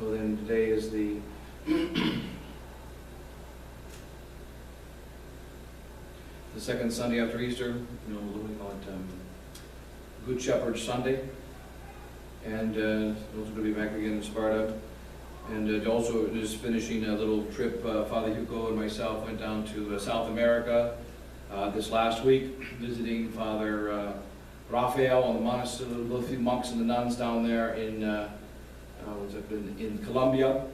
So then today is the the second Sunday after Easter. You know, what do we call it? Good Shepherd Sunday. And those are going to be back again in Sparta. And also just finishing a little trip. Father Hugo and myself went down to South America this last week, visiting Father Raphael and the monastery, a few monks and the nuns down there in Colombia,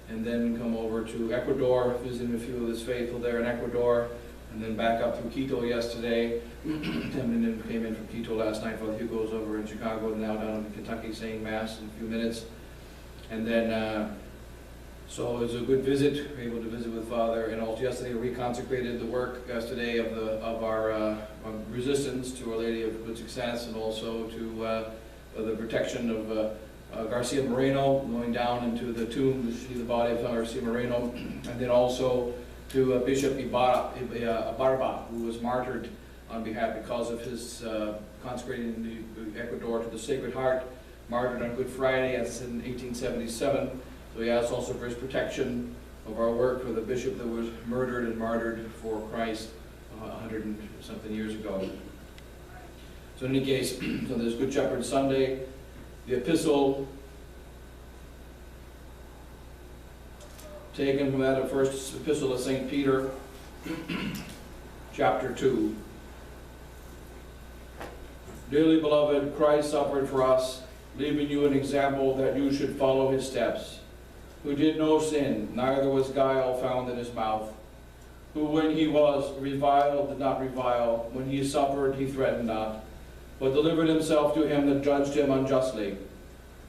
and then come over to Ecuador, visiting a few of his faithful there in Ecuador, and then back up through Quito yesterday, and then came in from Quito last night. Father Hugo's over in Chicago and now down in Kentucky saying Mass in a few minutes. And then, so it was a good visit. We were able to visit with Father, and also yesterday we reconsecrated the work yesterday of our resistance to Our Lady of Good Success, and also to the protection of Garcia Moreno, going down into the tomb to see the body of Garcia Moreno, and then also to Bishop Ibarba, who was martyred on behalf because of his consecrating the Ecuador to the Sacred Heart, martyred on Good Friday, as in 1877. So he asked also for his protection of our work for the bishop that was murdered and martyred for Christ 100 and something years ago. So in any case, so there's Good Shepherd Sunday. The epistle taken from that first epistle of St. Peter, chapter 2. Dearly beloved, Christ suffered for us, leaving you an example that you should follow his steps, who did no sin, neither was guile found in his mouth, who when he was reviled did not revile, when he suffered he threatened not, but delivered himself to him that judged him unjustly,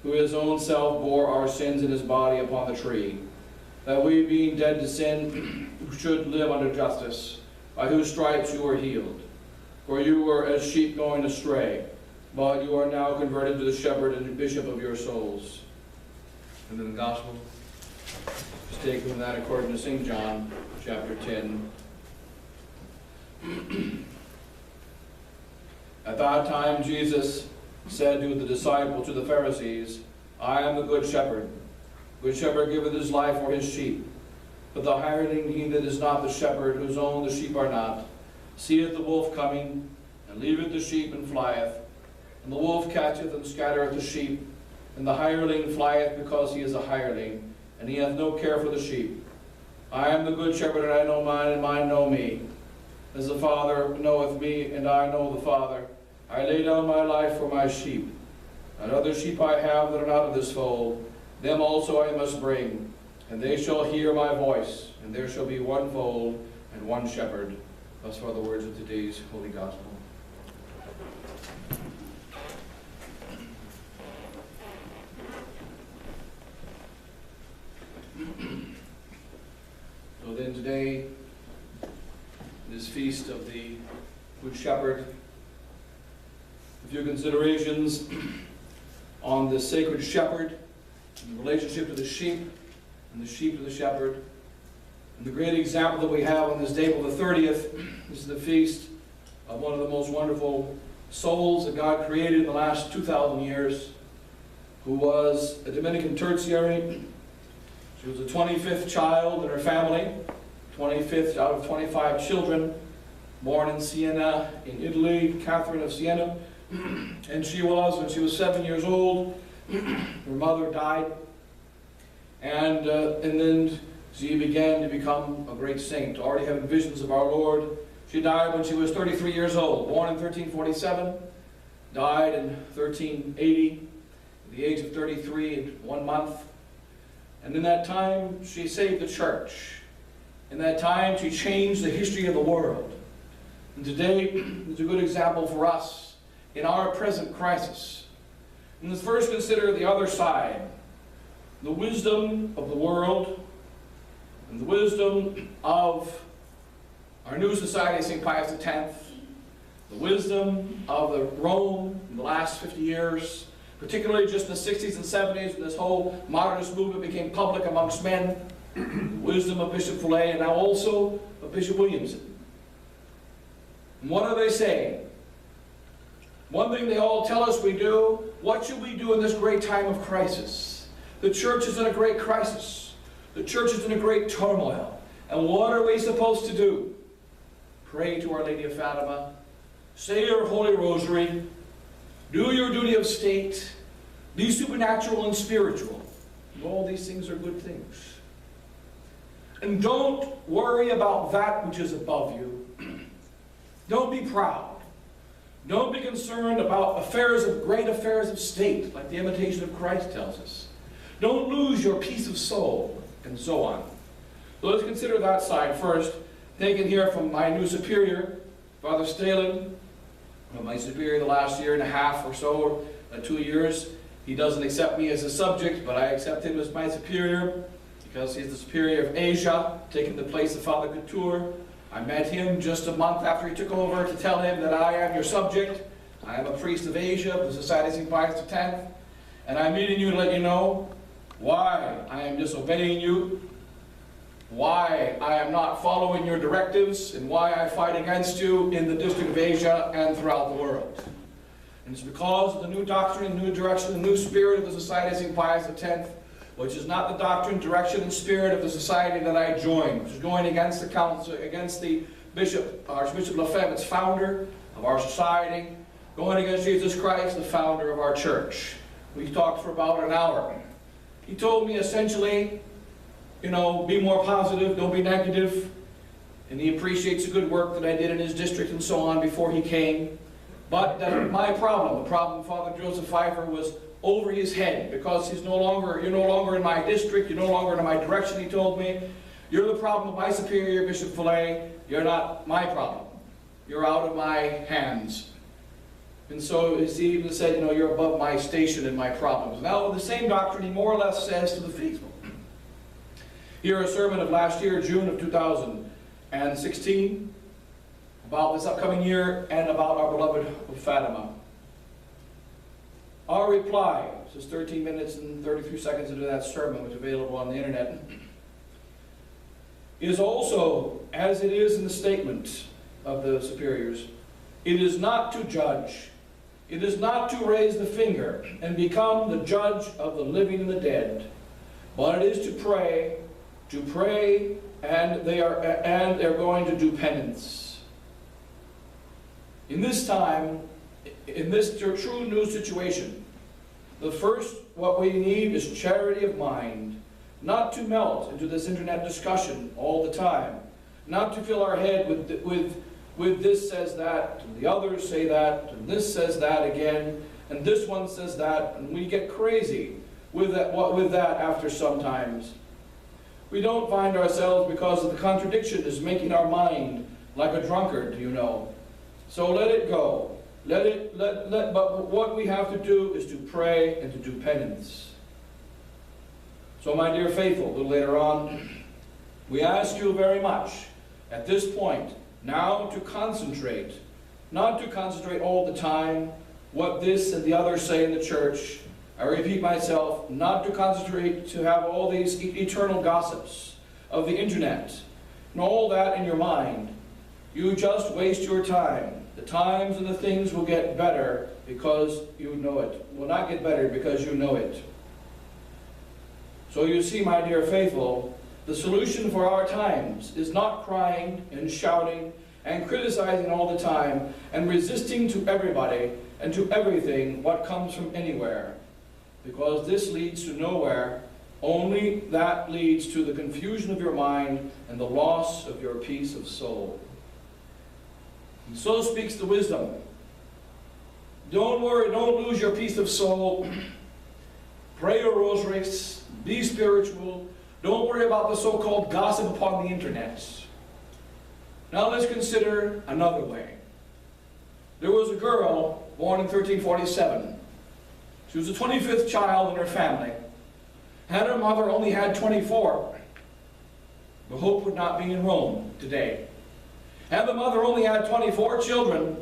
who his own self bore our sins in his body upon the tree, that we, being dead to sin, should live under justice, by whose stripes you were healed. For you were as sheep going astray, but you are now converted to the shepherd and bishop of your souls. And then the gospel is taken from that according to St. John, chapter 10. At that time Jesus said to the disciples, to the Pharisees, I am the good shepherd. Good shepherd giveth his life for his sheep. But the hireling, he that is not the shepherd, whose own the sheep are not, seeth the wolf coming, and leaveth the sheep, and flieth. And the wolf catcheth and scattereth the sheep, and the hireling flieth because he is a hireling, and he hath no care for the sheep. I am the good shepherd, and I know mine, and mine know me. As the Father knoweth me, and I know the Father, I lay down my life for my sheep. And other sheep I have that are not of this fold, them also I must bring, and they shall hear my voice, and there shall be one fold and one shepherd. Thus far the words of today's Holy Gospel. So then today, this feast of the Good Shepherd, a few considerations on the sacred shepherd, and the relationship to the sheep, and the sheep to the shepherd. And the great example that we have on this day, April the 30th, this is the feast of one of the most wonderful souls that God created in the last 2,000 years, who was a Dominican tertiary. She was the 25th child in her family, 25th out of 25 children, born in Siena, in Italy, Catherine of Siena. And she was, when she was 7 years old, her mother died, and then she began to become a great saint, already having visions of our Lord. She died when she was 33 years old, born in 1347, died in 1380, at the age of 33 and 1 month. And in that time, she saved the church. In that time, she changed the history of the world. And today is a good example for us in our present crisis. And let's first consider the other side, the wisdom of the world, and the wisdom of our new society, St. Pius X, the wisdom of the Rome in the last 50 years, particularly just in the 60s and 70s, when this whole modernist movement became public amongst men, the wisdom of Bishop Follet, and now also of Bishop Williamson. And what are they saying? One thing they all tell us we do, what should we do in this great time of crisis? The church is in a great crisis. The church is in a great turmoil. And what are we supposed to do? Pray to Our Lady of Fatima. Say your Holy Rosary. Do your duty of state. Be supernatural and spiritual. And all these things are good things. And don't worry about that which is above you. Don't be proud. Don't be concerned about great affairs of state, like the Imitation of Christ tells us. Don't lose your peace of soul, and so on. So let's consider that side first. Taken here from my new superior, Father Stalin, my superior the last year and a half or so, 2 years. He doesn't accept me as a subject, but I accept him as my superior because he's the superior of Asia, taking the place of Father Couture. I met him just a month after he took over to tell him that I am your subject. I am a priest of Asia of the Society of St. Pius X, and I'm meeting you to let you know why I am disobeying you, why I am not following your directives, and why I fight against you in the District of Asia and throughout the world. And it's because of the new doctrine, the new direction, the new spirit of the Society of St. Pius X, which is not the doctrine, direction, and spirit of the society that I joined, which is going against the council, against the bishop, Archbishop Lefebvre, its founder of our society, going against Jesus Christ, the founder of our church. We talked for about an hour. He told me essentially, be more positive, don't be negative, and he appreciates the good work that I did in his district and so on before he came. But that my problem, the problem of Father Joseph Pfeiffer, was over his head, because you're no longer in my district, you're no longer in my direction, he told me. You're the problem of my superior, Bishop Fillet. You're not my problem. You're out of my hands. And so he even said, you're above my station and my problems. Now, the same doctrine he more or less says to the faithful. Here a sermon of last year, June of 2016, about this upcoming year and about our beloved Fatima. Our reply, this is 13 minutes and 33 seconds into that sermon, which is available on the internet, is also, as it is in the statement of the superiors, it is not to judge, it is not to raise the finger and become the judge of the living and the dead, but it is to pray, and they're going to do penance. In this time, in this true new situation, the first what we need is charity of mind, not to melt into this internet discussion all the time, not to fill our head with this says that, and the others say that, and this says that again, and this one says that, and we get crazy with that after sometimes. We don't find ourselves, because of the contradiction is making our mind like a drunkard, So let it go. But what we have to do is to pray and to do penance. So my dear faithful, a little later on, we ask you very much at this point now to concentrate, not to concentrate all the time what this and the others say in the church. I repeat myself, not to concentrate to have all these eternal gossips of the internet and all that in your mind. You just waste your time. The times and the things will get better because you know it. Will not get better because you know it. So you see, my dear faithful, the solution for our times is not crying and shouting and criticizing all the time and resisting to everybody and to everything what comes from anywhere. Because this leads to nowhere. Only that leads to the confusion of your mind and the loss of your peace of soul. And so speaks the wisdom. Don't worry, don't lose your peace of soul. Pray your rosaries, be spiritual. Don't worry about the so-called gossip upon the internet. Now let's consider another way. There was a girl born in 1347. She was the 25th child in her family. Had her mother only had 24, the hope would not be in Rome today. Had the mother only had 24 children,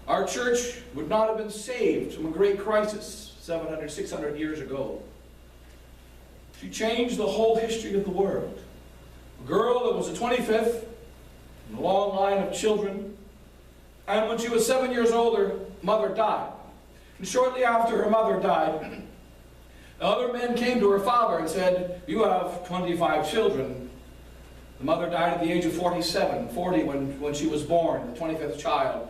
our church would not have been saved from a great crisis 700, 600 years ago. She changed the whole history of the world. A girl that was the 25th in a long line of children, and when she was 7 years old, her mother died. And shortly after her mother died, Other men came to her father and said, "You have 25 children." The mother died at the age of 40 when she was born, the 25th child.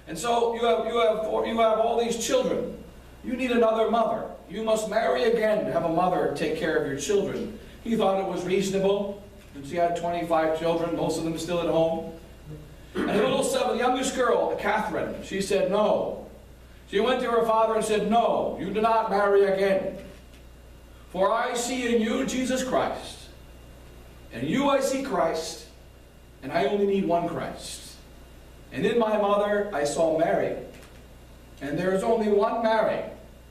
And so you have all these children. You need another mother. You must marry again to have a mother take care of your children. He thought it was reasonable, since he had 25 children, most of them still at home. And the youngest girl, Catherine, she said no. She went to her father and said, "No, you do not marry again. For I see in you Jesus Christ. And you I see Christ, and I only need one Christ. And in my mother I saw Mary. And there is only one Mary,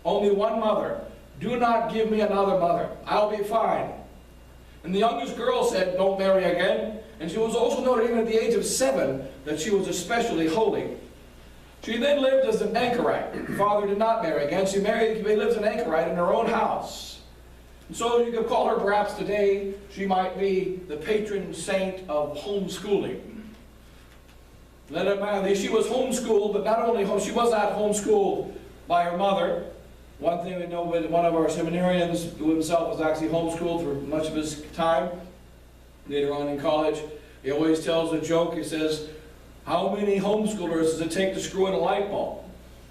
only one mother. Do not give me another mother. I'll be fine." And the youngest girl said, "Don't marry again." And she was also noted even at the age of 7 that she was especially holy. She then lived as an anchorite. Her father did not marry again. She lived as an anchorite in her own house. And so you could call her, perhaps today, she might be the patron saint of homeschooling. She was homeschooled, but not only she was not homeschooled by her mother. One thing we know, one of our seminarians who himself was actually homeschooled for much of his time, later on in college, he always tells a joke. He says, "How many homeschoolers does it take to screw in a light bulb?"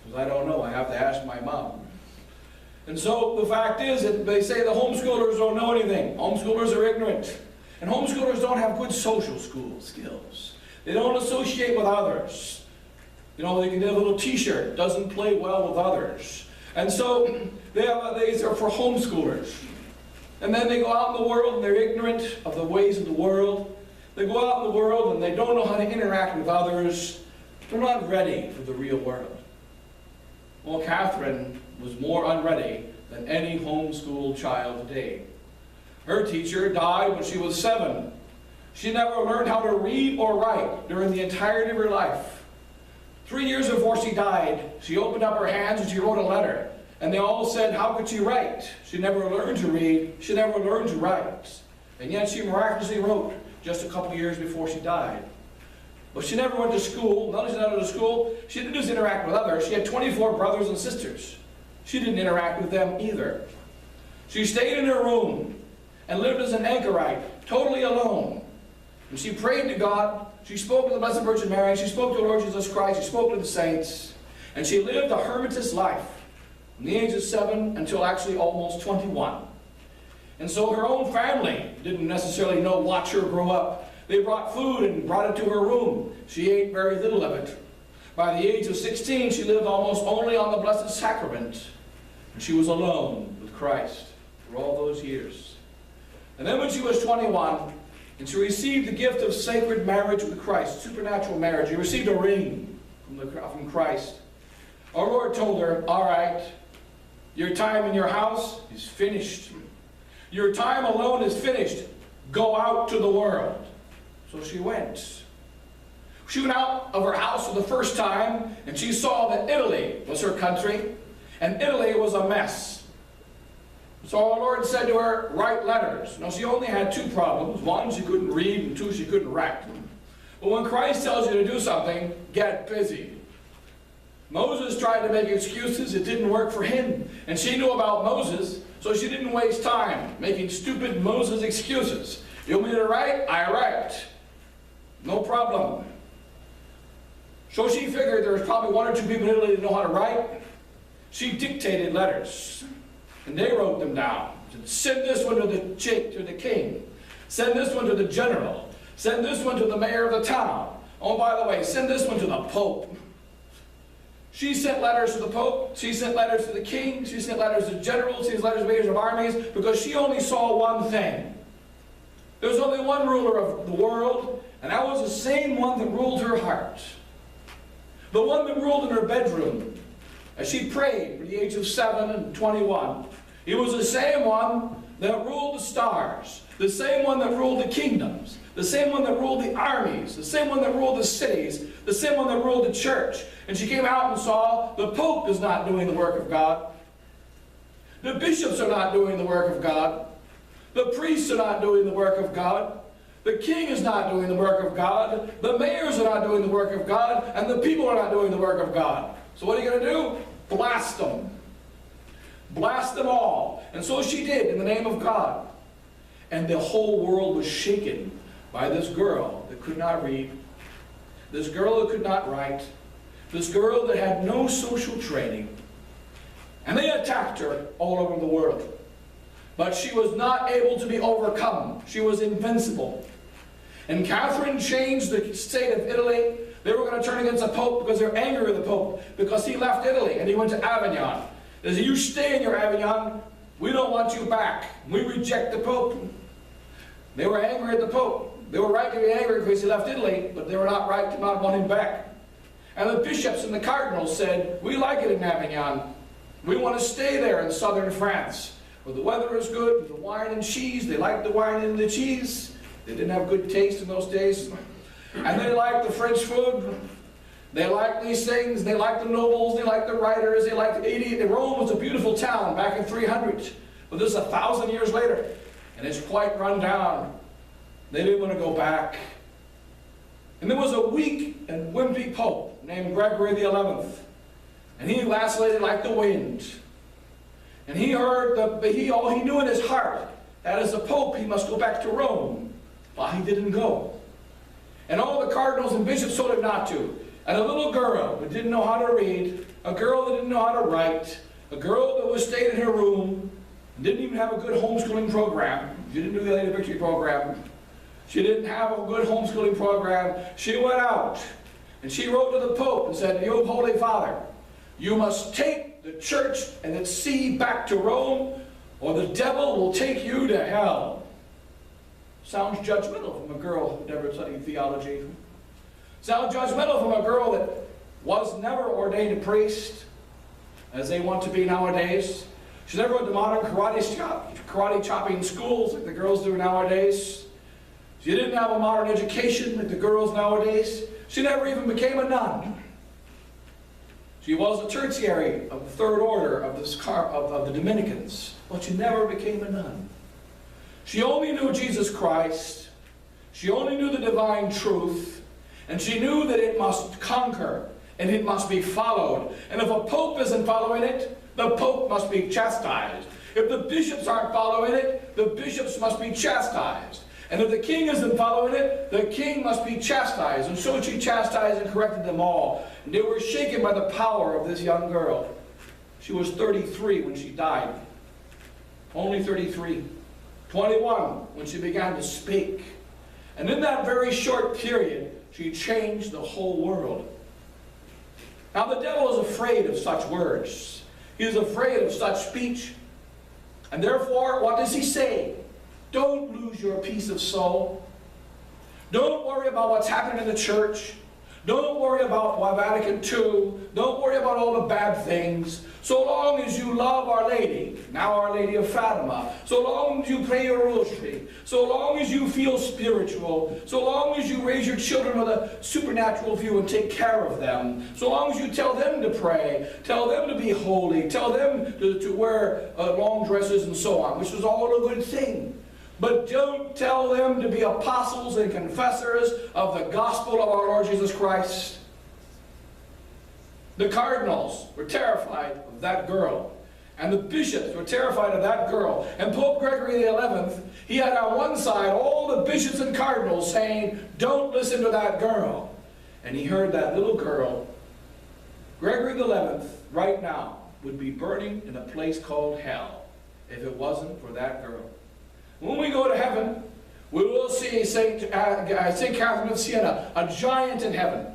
Because I don't know, I have to ask my mom. And so the fact is that they say the homeschoolers don't know anything. Homeschoolers are ignorant. And homeschoolers don't have good social skills. They don't associate with others. You know, they can have a little t-shirt, doesn't play well with others. And so these are for homeschoolers. And then they go out in the world and they're ignorant of the ways of the world. They go out in the world and they don't know how to interact with others. They're not ready for the real world. Well, Catherine was more unready than any homeschooled child today. Her teacher died when she was 7. She never learned how to read or write during the entirety of her life. 3 years before she died, she opened up her hands and she wrote a letter. And they all said, "How could she write?" She never learned to read. She never learned to write. And yet she miraculously wrote just a couple years before she died. But she never went to school. Not only did she not go to school, she didn't just interact with others. She had 24 brothers and sisters. She didn't interact with them either. She stayed in her room and lived as an anchorite, totally alone. And she prayed to God. She spoke to the Blessed Virgin Mary. She spoke to the Lord Jesus Christ. She spoke to the saints. And she lived a hermitess life from the age of 7 until actually almost 21. And so her own family didn't necessarily watch her grow up. They brought food and brought it to her room. She ate very little of it. By the age of 16, she lived almost only on the Blessed Sacrament. And she was alone with Christ for all those years. And then when she was 21, and she received the gift of sacred marriage with Christ, supernatural marriage. She received a ring from Christ. Our Lord told her, "All right, your time in your house is finished. Your time alone is finished. Go out to the world." So she went. She went out of her house for the first time, and she saw that Italy was her country, and Italy was a mess. So our Lord said to her, "Write letters." Now, she only had 2 problems. 1, she couldn't read, and 2, she couldn't write. But when Christ tells you to do something, get busy. Moses tried to make excuses. It didn't work for him. And she knew about Moses, so she didn't waste time making stupid Moses excuses. "You want me to write? I write. No problem." So she figured there was probably 1 or 2 people in Italy that know how to write. She dictated letters, and they wrote them down. Send this one to the king. Send this one to the general. Send this one to the mayor of the town. Oh, by the way, send this one to the Pope. She sent letters to the Pope. She sent letters to the king. She sent letters to generals. She sent letters to leaders of armies, because she only saw one thing. There was only one ruler of the world, and that was the same one that ruled her heart. The one that ruled in her bedroom as she prayed from the age of 7 and 21. He was the same one that ruled the stars, the same one that ruled the kingdoms, the same one that ruled the armies, the same one that ruled the cities, the same one that ruled the church. And she came out and saw the Pope is not doing the work of God. The bishops are not doing the work of God. The priests are not doing the work of God. The king is not doing the work of God. The mayors are not doing the work of God. And the people are not doing the work of God. So what are you going to do? Blast them. Blast them all. And so she did, in the name of God. And the whole world was shaken by this girl that could not read, this girl that could not write, this girl that had no social training. And they attacked her all over the world. But she was not able to be overcome. She was invincible. And Catherine changed the state of Italy. They were going to turn against the Pope because they're angry with the Pope, because he left Italy and he went to Avignon. They said, you stay in your Avignon. We don't want you back. We reject the Pope. They were angry at the Pope. They were right to be angry because he left Italy, but they were not right to not want him back. And the bishops and the cardinals said, we like it in Avignon. We want to stay there in southern France, where the weather is good, the wine and cheese. They liked the wine and the cheese. They didn't have good taste in those days. And they liked the French food. They liked these things. They liked the nobles. They liked the writers. They liked Rome was a beautiful town back in 300. But this is 1,000 years later. And it's quite run down. They didn't want to go back. And there was a weak and wimpy pope named Gregory the 11th. And he vacillated like the wind. And he heard, all he knew in his heart, that as a pope he must go back to Rome. Well, he didn't go. And all the cardinals and bishops told him not to. And a little girl who didn't know how to read, a girl that didn't know how to write, a girl that was staying in her room, and didn't even have a good homeschooling program. She didn't do the Lady Victory program. She didn't have a good homeschooling program. She went out and she wrote to the Pope and said, "You Holy Father, you must take the church and its see back to Rome, or the devil will take you to hell." Sounds judgmental from a girl who never studied theology. Sounds judgmental from a girl that was never ordained a priest, as they want to be nowadays. She never went to modern karate chopping schools like the girls do nowadays. She didn't have a modern education like the girls nowadays. She never even became a nun. She was a tertiary of the third order of the Dominicans, but she never became a nun. She only knew Jesus Christ. She only knew the divine truth. And she knew that it must conquer and it must be followed. And if a pope isn't following it, the pope must be chastised. If the bishops aren't following it, the bishops must be chastised. And if the king isn't following it, the king must be chastised. And so she chastised and corrected them all. And they were shaken by the power of this young girl. She was 33 when she died. Only 33. 21 when she began to speak. And in that very short period, she changed the whole world. Now the devil is afraid of such words. He is afraid of such speech. And therefore, what does he say? Don't lose your peace of soul. Don't worry about what's happening in the church. Don't worry about Vatican II. Don't worry about all the bad things. So long as you love Our Lady, now Our Lady of Fatima, so long as you pray your rosary, so long as you feel spiritual, so long as you raise your children with a supernatural view and take care of them, so long as you tell them to pray, tell them to be holy, tell them to wear long dresses and so on, which is all a good thing. But don't tell them to be apostles and confessors of the gospel of our Lord Jesus Christ. The cardinals were terrified of that girl. And the bishops were terrified of that girl. And Pope Gregory the 11th, he had on one side all the bishops and cardinals saying, don't listen to that girl. And he heard that little girl, Gregory the 11th, right now, would be burning in a place called hell if it wasn't for that girl. When we go to heaven, we will see St. Catherine of Siena, a giant in heaven.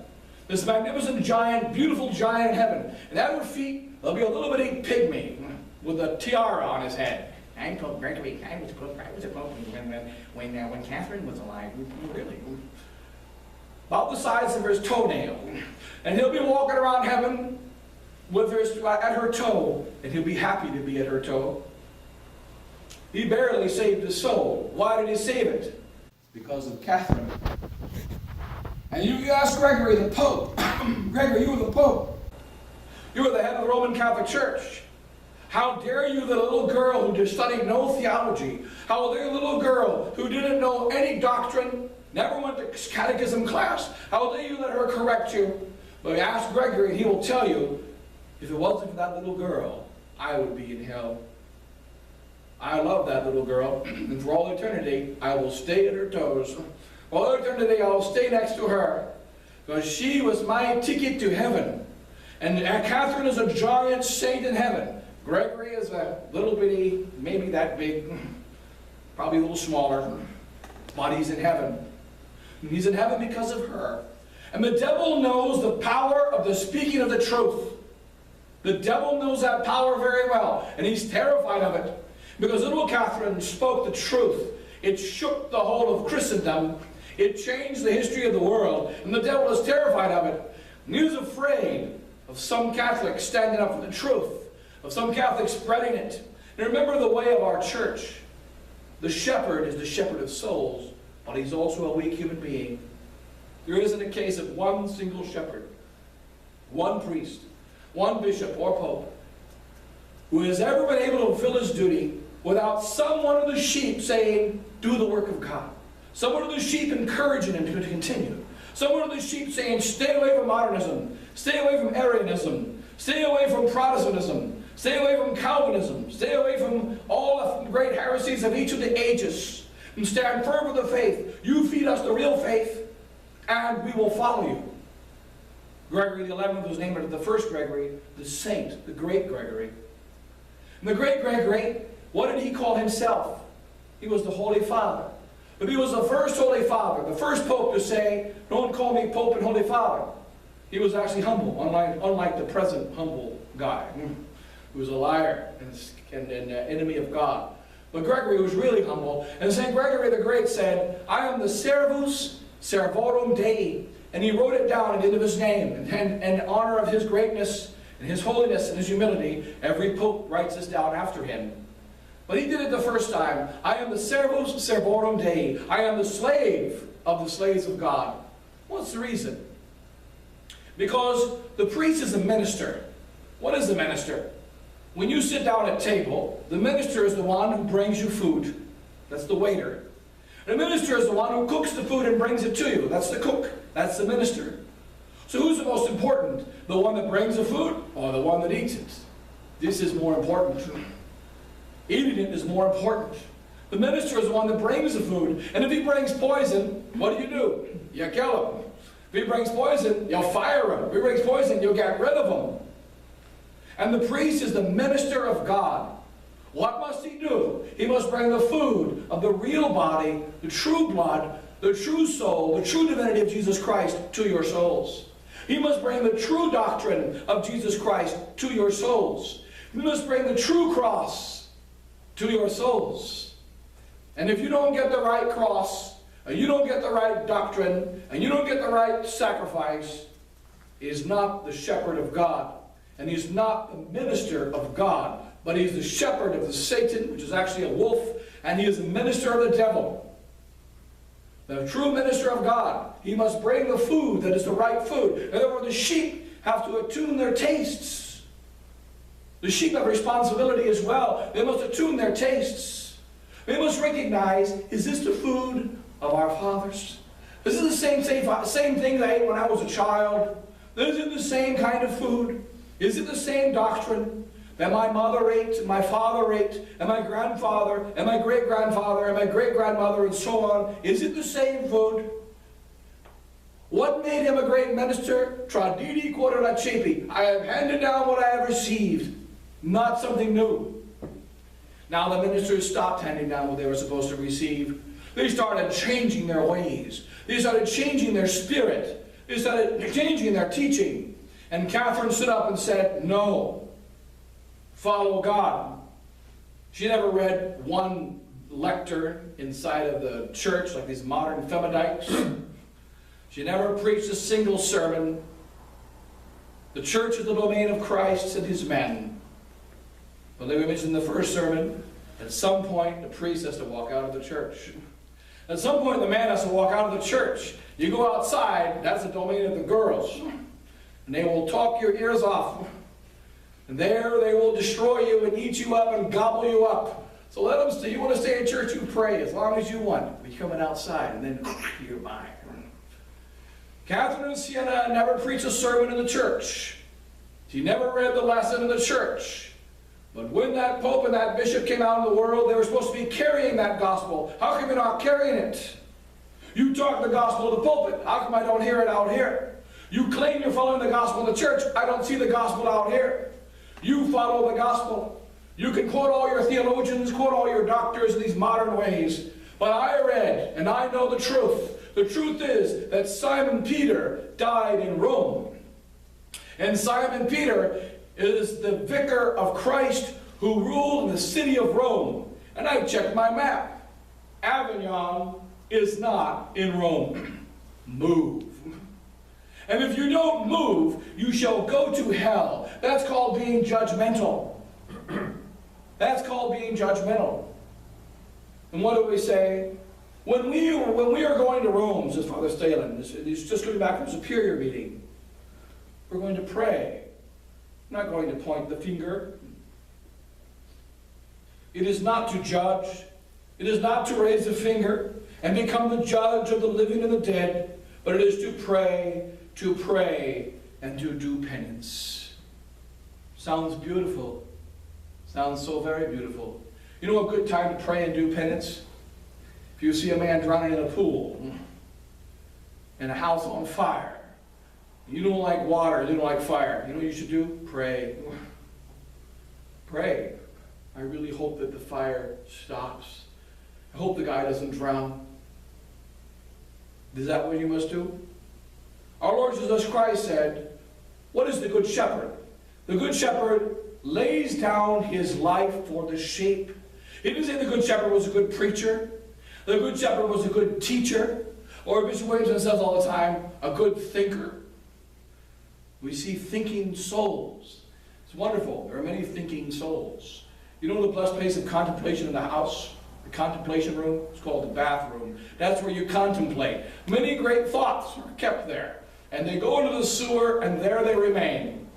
This magnificent giant, beautiful giant in heaven. And at her feet, there'll be a little bitty pygmy with a tiara on his head. I'm Pope Gregory. I was a pope when Catherine was alive. Really. About the size of his toenail. And he'll be walking around heaven with at her toe. And he'll be happy to be at her toe. He barely saved his soul. Why did he save it? Because of Catherine. And you ask Gregory the Pope. Gregory, you were the Pope. You were the head of the Roman Catholic Church. How dare you, the little girl who studied no theology, how dare you, little girl who didn't know any doctrine, never went to catechism class, how dare you let her correct you? But ask Gregory and he will tell you, if it wasn't for that little girl, I would be in hell. I love that little girl, and for all eternity, I will stay at her toes. For all eternity, I will stay next to her, because she was my ticket to heaven. And Catherine is a giant saint in heaven. Gregory is a little bitty, maybe that big, probably a little smaller, but he's in heaven. And he's in heaven because of her. And the devil knows the power of the speaking of the truth. The devil knows that power very well, and he's terrified of it. Because little Catherine spoke the truth. It shook the whole of Christendom. It changed the history of the world, and the devil is terrified of it. And he was afraid of some Catholics standing up for the truth, of some Catholics spreading it. And remember the way of our church. The shepherd is the shepherd of souls, but he's also a weak human being. There isn't a case of one single shepherd, one priest, one bishop or pope, who has ever been able to fulfill his duty without some one of the sheep saying, do the work of God. Some one of the sheep encouraging him to continue. Some one of the sheep saying, stay away from modernism, stay away from Arianism, stay away from Protestantism, stay away from Calvinism, stay away from all the great heresies of each of the ages, and stand firm with the faith. You feed us the real faith, and we will follow you. Gregory the 11th was named after the first Gregory, the saint, the great Gregory. And the great Gregory, what did he call himself? He was the Holy Father. But he was the first Holy Father, the first Pope to say, don't call me Pope and Holy Father. He was actually humble, unlike the present humble guy, who was a liar and an enemy of God. But Gregory was really humble. And St. Gregory the Great said, I am the servus servorum Dei. And he wrote it down at the end of his name. And in honor of his greatness and his holiness and his humility, every Pope writes this down after him. But he did it the first time. I am the servus servorum Dei. I am the slave of the slaves of God. What's the reason? Because the priest is a minister. What is the minister? When you sit down at table, the minister is the one who brings you food. That's the waiter. The minister is the one who cooks the food and brings it to you. That's the cook. That's the minister. So who's the most important? The one that brings the food or the one that eats it? This is more important. Eating it is more important. The minister is the one that brings the food. And if he brings poison, what do? You kill him. If he brings poison, you'll fire him. If he brings poison, you'll get rid of him. And the priest is the minister of God. What must he do? He must bring the food of the real body, the true blood, the true soul, the true divinity of Jesus Christ to your souls. He must bring the true doctrine of Jesus Christ to your souls. He must bring the true cross to your souls. And if you don't get the right cross, and you don't get the right doctrine, and you don't get the right sacrifice, he is not the shepherd of God. And he's not the minister of God, but he's the shepherd of the Satan, which is actually a wolf, and he is the minister of the devil. The true minister of God, he must bring the food that is the right food. In other words, the sheep have to attune their tastes. The sheep have responsibility as well. They must attune their tastes. They must recognize, is this the food of our fathers? Is this the same thing I ate when I was a child? Is it the same kind of food? Is it the same doctrine that my mother ate, and my father ate, and my grandfather, and my great-grandfather, and my great-grandmother, and so on? Is it the same food? What made him a great minister? Traditi quod recepi. I have handed down what I have received, not something new. Now the ministers stopped handing down what they were supposed to receive. They started changing their ways. They started changing their spirit. They started changing their teaching. And Catherine stood up and said, no, follow God. She never read one lecture inside of the church like these modern feminites. She never preached a single sermon. The church is the domain of Christ and his men. But like we mentioned in the first sermon, at some point the priest has to walk out of the church. At some point the man has to walk out of the church. You go outside, that's the domain of the girls. And they will talk your ears off. And there they will destroy you and eat you up and gobble you up. So let them stay. You want to stay in church, you pray as long as you want. But you're coming outside and then you're mine. Catherine of Siena never preached a sermon in the church. She never read the lesson in the church. But when that pope and that bishop came out in the world, they were supposed to be carrying that gospel. How come you're not carrying it? You talk the gospel to the pulpit. How come I don't hear it out here? You claim you're following the gospel in the church. I don't see the gospel out here. You follow the gospel. You can quote all your theologians, quote all your doctors in these modern ways. But I read, and I know the truth. The truth is that Simon Peter died in Rome. And Simon Peter is the vicar of Christ who ruled in the city of Rome. And I checked my map. Avignon is not in Rome. Move. And if you don't move, you shall go to hell. That's called being judgmental. That's called being judgmental. And what do we say? When we are going to Rome, says Father Stalin, he's just coming back from a superior meeting, we're going to pray. We're not going to point the finger. It is not to judge. It is not to raise a finger and become the judge of the living and the dead, but it is to pray, and to do penance. Sounds beautiful. Sounds so very beautiful. You know a good time to pray and do penance? If you see a man drowning in a pool, and a house on fire, you don't like water, you don't like fire, you know what you should do? Pray. Pray. I really hope that the fire stops. I hope the guy doesn't drown. Is that what you must do? Our Lord Jesus Christ said, what is the good shepherd? The good shepherd lays down his life for the sheep. He didn't say the good shepherd was a good preacher. The good shepherd was a good teacher. Or Bishop Williamson says all the time, a good thinker. We see thinking souls. It's wonderful. There are many thinking souls. You know the blessed place of contemplation in the house? The contemplation room? It's called the bathroom. That's where you contemplate. Many great thoughts are kept there. And they go into the sewer, and there they remain.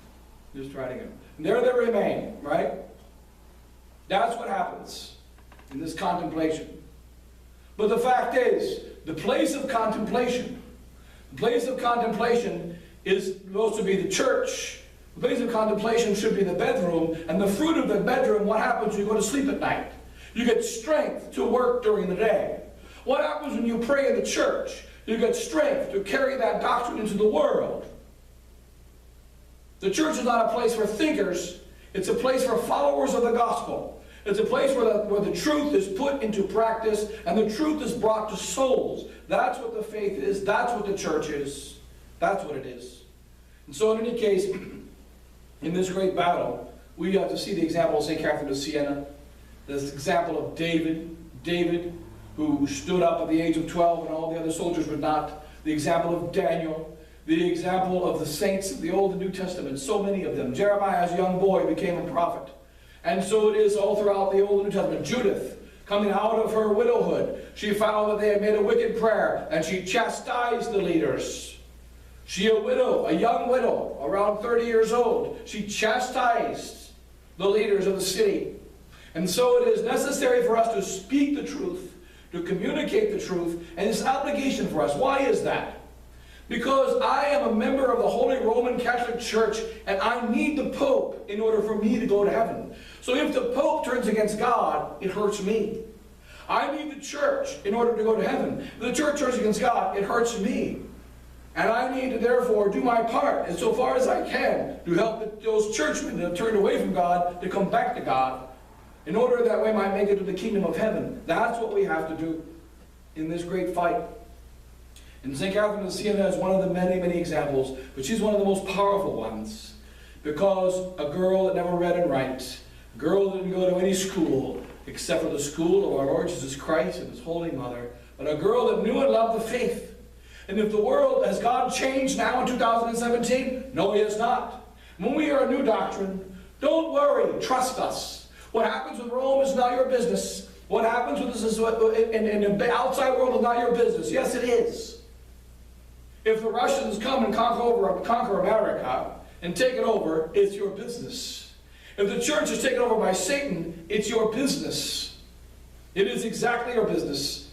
Just try it again. And there they remain, right? That's what happens in this contemplation. But the fact is, the place of contemplation is supposed to be the church. The place of contemplation should be the bedroom, and the fruit of the bedroom, what happens when you go to sleep at night? You get strength to work during the day. What happens when you pray in the church? You get strength to carry that doctrine into the world. The church is not a place for thinkers. It's a place for followers of the gospel. It's a place where the truth is put into practice and the truth is brought to souls. That's what the faith is. That's what the church is. That's what it is. And so in any case, in this great battle, we have to see the example of St. Catherine of Siena, this example of David, who stood up at the age of 12 and all the other soldiers would not, the example of Daniel, the example of the saints of the Old and New Testament, so many of them. Jeremiah, as a young boy, became a prophet. And so it is all throughout the Old and New Testament. Judith, coming out of her widowhood, she found that they had made a wicked prayer, and she chastised the leaders. She, a widow, a young widow, around 30 years old, she chastised the leaders of the city. And so it is necessary for us to speak the truth, to communicate the truth, and it's an obligation for us. Why is that? Because I am a member of the Holy Roman Catholic Church, and I need the Pope in order for me to go to heaven. So if the Pope turns against God, it hurts me. I need the church in order to go to heaven. If the church turns against God, it hurts me. And I need to therefore do my part, and so far as I can, to help those churchmen that have turned away from God to come back to God, in order that we might make it to the kingdom of heaven. That's what we have to do in this great fight. And St. Catherine of Siena is one of the many, many examples, but she's one of the most powerful ones, because a girl that never read and write, a girl that didn't go to any school, except for the school of our Lord Jesus Christ and His Holy Mother, but a girl that knew and loved the faith. And if the world, has God changed now in 2017? No, He has not. When we hear a new doctrine, don't worry, trust us. What happens with Rome is not your business. What happens with this in the outside world is not your business. Yes, it is. If the Russians come and conquer America and take it over, it's your business. If the church is taken over by Satan, it's your business. It is exactly your business.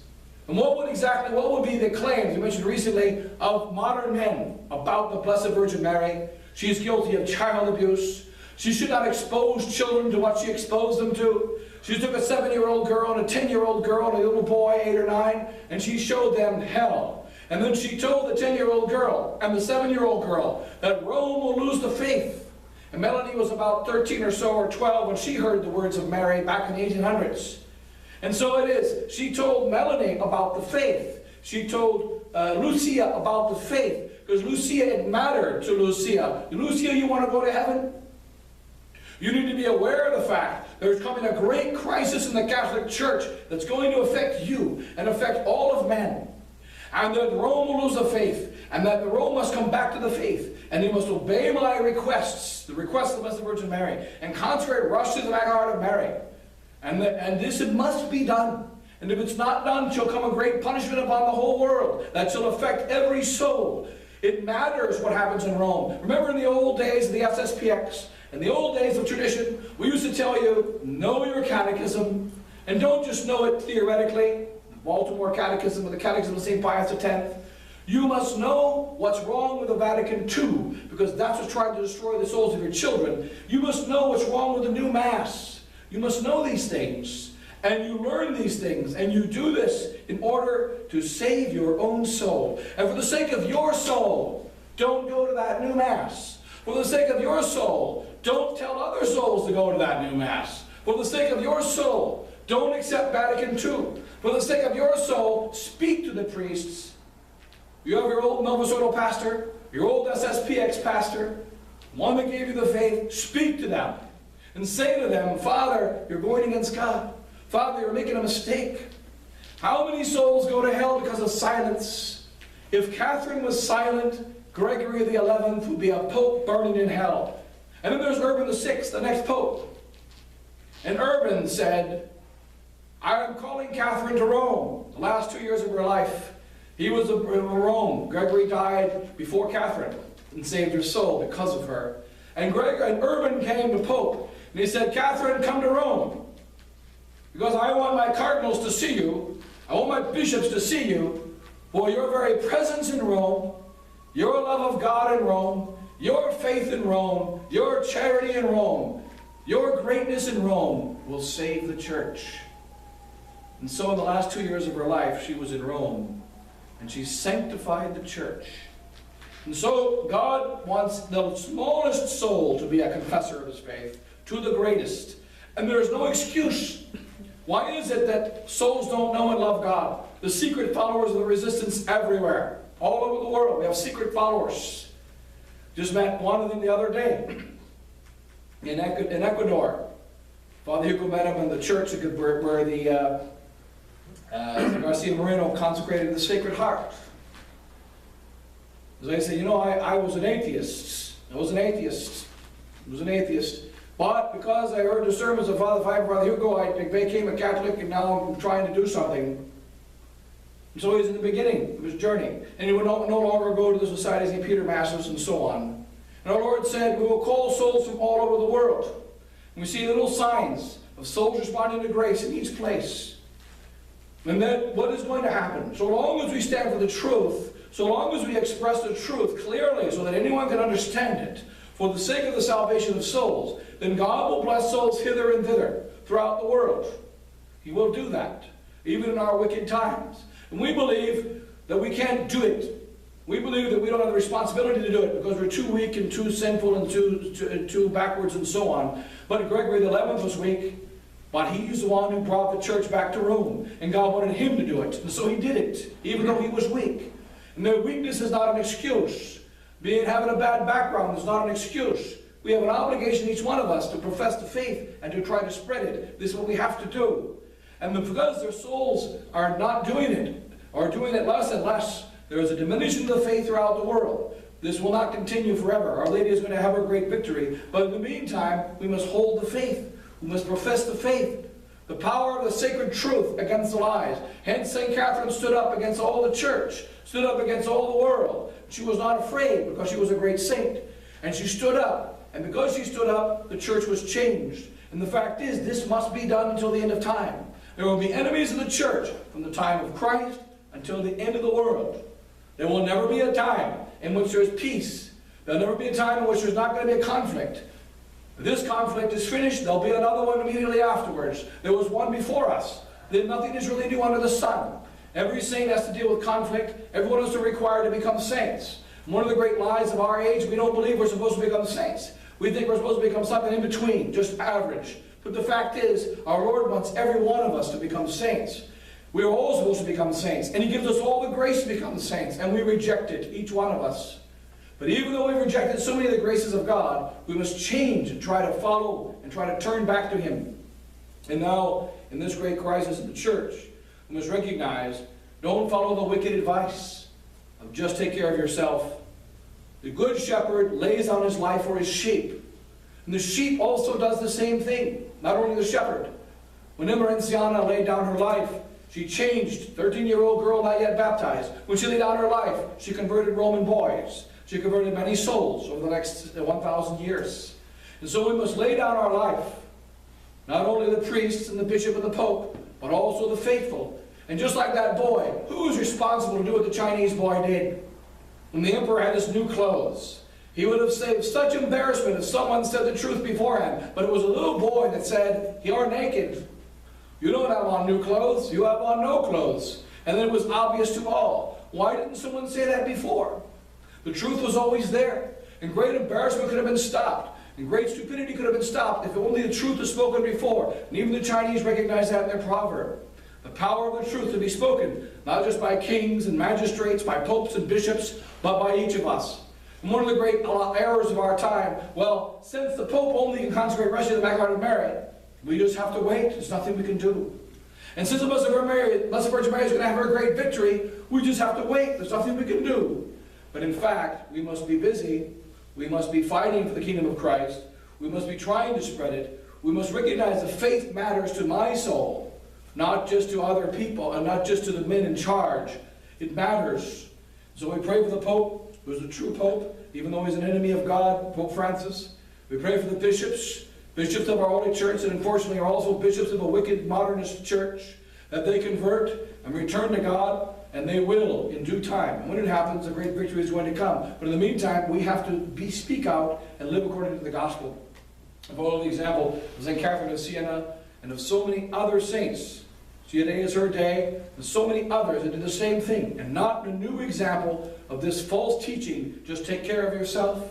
And what would be the claims we mentioned recently of modern men about the Blessed Virgin Mary? She's guilty of child abuse. She should not expose children to what she exposed them to. She took a 7-year-old girl and a 10-year-old girl and a little boy, 8 or 9, and she showed them hell. And then she told the 10-year-old girl and the 7-year-old girl that Rome will lose the faith. And Melanie was about 13 or so, or 12, when she heard the words of Mary back in the 1800s. And so it is. She told Melanie about the faith. She told Lucia about the faith. Because Lucia, it mattered to Lucia. Lucia, you want to go to heaven? You need to be aware of the fact there's coming a great crisis in the Catholic Church that's going to affect you and affect all of men. And that Rome will lose the faith, and that Rome must come back to the faith, and you must obey my requests, the requests of the Blessed Virgin Mary, and consecrate rush to the Magna Heart of Mary. And this it must be done. And if it's not done, shall come a great punishment upon the whole world that shall affect every soul. It matters what happens in Rome. Remember in the old days of the SSPX, in the old days of tradition, we used to tell you, know your catechism, and don't just know it theoretically. Baltimore Catechism or the Catechism of St. Pius X. You must know what's wrong with the Vatican II, because that's what's trying to destroy the souls of your children. You must know what's wrong with the new Mass. You must know these things, and you learn these things, and you do this in order to save your own soul. And for the sake of your soul, don't go to that new Mass. For the sake of your soul, don't tell other souls to go to that new Mass. For the sake of your soul, don't accept Vatican II. For the sake of your soul, speak to the priests. You have your old Novus pastor, your old SSPX pastor, one that gave you the faith. Speak to them and say to them, Father, you're going against God. Father, you're making a mistake. How many souls go to hell because of silence? If Catherine was silent, Gregory the 11th would be a pope burning in hell. And then there's Urban VI, the next pope. And Urban said, I am calling Catherine to Rome. The last 2 years of her life, he was in Rome. Gregory died before Catherine and saved her soul because of her. And Urban came to Pope, and he said, Catherine, come to Rome, because I want my cardinals to see you. I want my bishops to see you, for your very presence in Rome, your love of God in Rome, your faith in Rome, your charity in Rome, your greatness in Rome will save the church. And so in the last 2 years of her life, she was in Rome, and she sanctified the church. And so God wants the smallest soul to be a confessor of his faith to the greatest. And there is no excuse. Why is it that souls don't know and love God? The secret followers of the resistance everywhere, all over the world. We have secret followers. Just met one of them the other day in Ecuador. Father Hugo met him in the church where the Garcia Moreno consecrated the Sacred Heart. As I say, you know, I was an atheist. I was an atheist. But because I heard the sermons of Father Pfeiffer, Father Hugo, I became a Catholic, and now I'm trying to do something. And so he's in the beginning of his journey. And he would no longer go to the Society of St. Peter Masses and so on. And our Lord said, we will call souls from all over the world. And we see little signs of souls responding to grace in each place. And then what is going to happen? So long as we stand for the truth, so long as we express the truth clearly so that anyone can understand it, for the sake of the salvation of souls, then God will bless souls hither and thither throughout the world. He will do that, even in our wicked times. And we believe that we can't do it. We believe that we don't have the responsibility to do it because we're too weak and too sinful and too backwards and so on. But Gregory the 11th was weak. But he's the one who brought the church back to Rome. And God wanted him to do it. And so he did it, even though he was weak. And their weakness is not an excuse. Having a bad background is not an excuse. We have an obligation, each one of us, to profess the faith and to try to spread it. This is what we have to do. And because their souls are not doing it, or doing it less and less, there is a diminishing of the faith throughout the world. This will not continue forever. Our Lady is going to have her great victory. But in the meantime, we must hold the faith. We must profess the faith, the power of the sacred truth against the lies. Hence St. Catherine stood up against all the church, stood up against all the world. She was not afraid because she was a great saint. And she stood up. And because she stood up, the church was changed. And the fact is, this must be done until the end of time. There will be enemies of the church from the time of Christ until the end of the world. There will never be a time in which there is peace. There will never be a time in which there's not going to be a conflict. This conflict is finished. There'll be another one immediately afterwards. There was one before us. Then nothing is really new under the sun. Every saint has to deal with conflict. Everyone is required to become saints. And one of the great lies of our age, we don't believe we're supposed to become saints. We think we're supposed to become something in between, just average. But the fact is, our Lord wants every one of us to become saints. We are all supposed to become saints. And He gives us all the grace to become saints. And we reject it, each one of us. But even though we've rejected so many of the graces of God, we must change and try to follow and try to turn back to Him. And now, in this great crisis in the church, we must recognize, don't follow the wicked advice of just take care of yourself. The good shepherd lays down his life for his sheep. And the sheep also does the same thing, not only the shepherd. When Emerenciana laid down her life, she changed, 13-year-old girl not yet baptized. When she laid down her life, she converted Roman boys. She converted many souls over the next 1,000 years. And so we must lay down our life. Not only the priests and the bishop and the pope, but also the faithful. And just like that boy, who was responsible to do what the Chinese boy did? When the emperor had his new clothes, he would have saved such embarrassment if someone said the truth beforehand. But it was a little boy that said, "You're naked. You don't have on new clothes. You have on no clothes." And then it was obvious to all. Why didn't someone say that before? The truth was always there. And great embarrassment could have been stopped. And great stupidity could have been stopped if only the truth was spoken before. And even the Chinese recognized that in their proverb. The power of the truth to be spoken, not just by kings and magistrates, by popes and bishops, but by each of us. And one of the great errors of our time, well, since the Pope only can consecrate Russia to the Immaculate Heart of Mary, we just have to wait. There's nothing we can do. And since the Blessed Virgin Mary is going to have her great victory, we just have to wait. There's nothing we can do. But in fact, we must be busy. We must be fighting for the kingdom of Christ. We must be trying to spread it. We must recognize that faith matters to my soul, not just to other people, and not just to the men in charge. It matters. So we pray for the Pope, who is the true Pope, even though he's an enemy of God, Pope Francis. We pray for the bishops of our Holy Church, that unfortunately are also bishops of a wicked modernist church, that they convert and return to God, and they will in due time. And when it happens, a great victory is going to come. But in the meantime, we have to speak out and live according to the gospel. I follow the example of St. Catherine of Siena and of so many other saints. Today is her day, and so many others that did the same thing. And not a new example of this false teaching, just take care of yourself,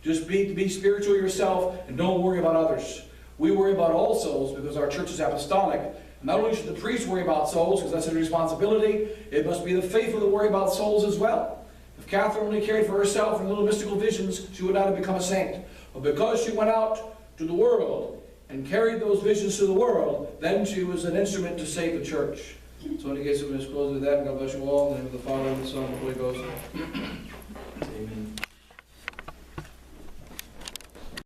just be spiritual yourself, and don't worry about others. We worry about all souls because our church is apostolic. And not only should the priest worry about souls, because that's his responsibility, it must be the faithful that worry about souls as well. If Catherine only cared for herself and little mystical visions, she would not have become a saint. But because she went out to the world and carried those visions to the world, then she was an instrument to save the church. So in any case, I'm going to close with that. God bless you all. In the name of the Father, and the Son, and the Holy Ghost.